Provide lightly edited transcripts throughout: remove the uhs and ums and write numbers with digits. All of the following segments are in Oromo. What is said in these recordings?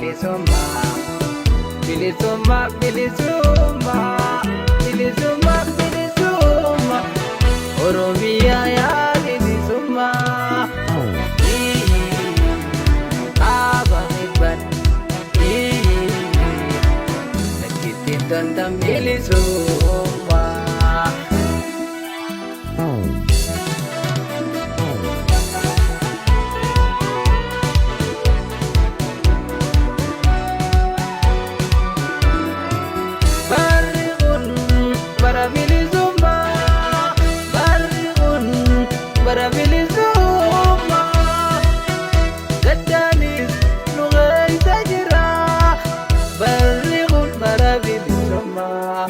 bilisumma, bilisumma, bilisumma, bilisumma, bilisumma, Oromiyaa yaa bilisumma. Abang Nakiti tentang bilisumma. Para bilisumma, gadanis nungay sa jira. Baligun para bilisumma,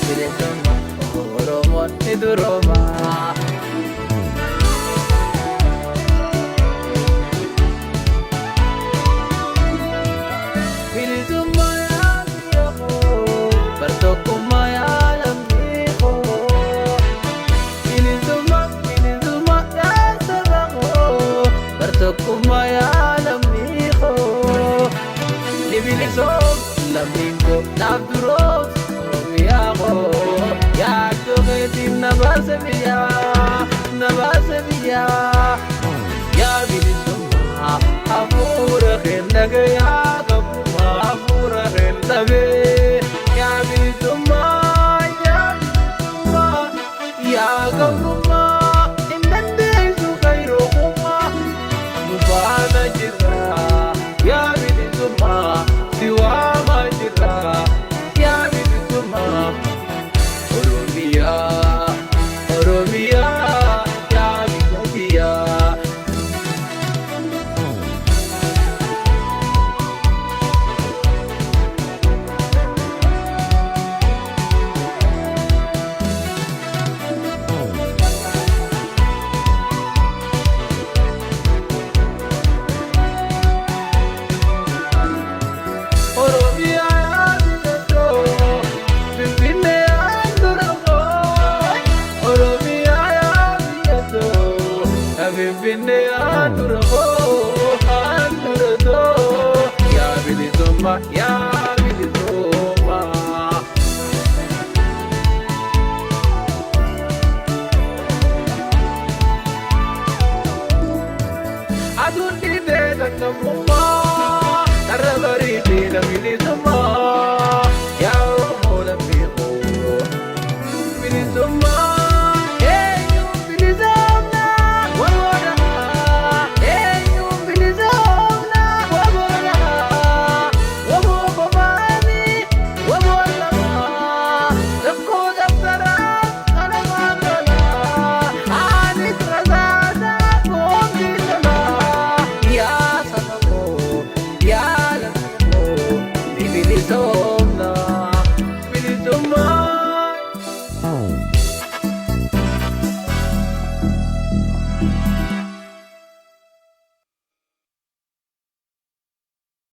bilisumma, Oromon iduroma. Bilisumma ya biyako, bertokuma ya lamiko. Kumaya lamiko, libilisom lamiko, nabduros Oromiyaa ko. Yaaddo keetiin nabasabiya, nabasabiya. Yaa bilisummaa hafuura keen dhagayaa qabuma hafuura keen dhabee. Yaa bilisummaa, yaa bilisummaa, yaa qabuma. Bana jira ya bilisumma, siwama jira ya bilisumma. Oromiyaa, Oromiyaa ya bilisumma. Finne andurho, andurho, ya bilisumma, ya bilisumma. Adun di de tanamumma, tarabari di la bilisumma.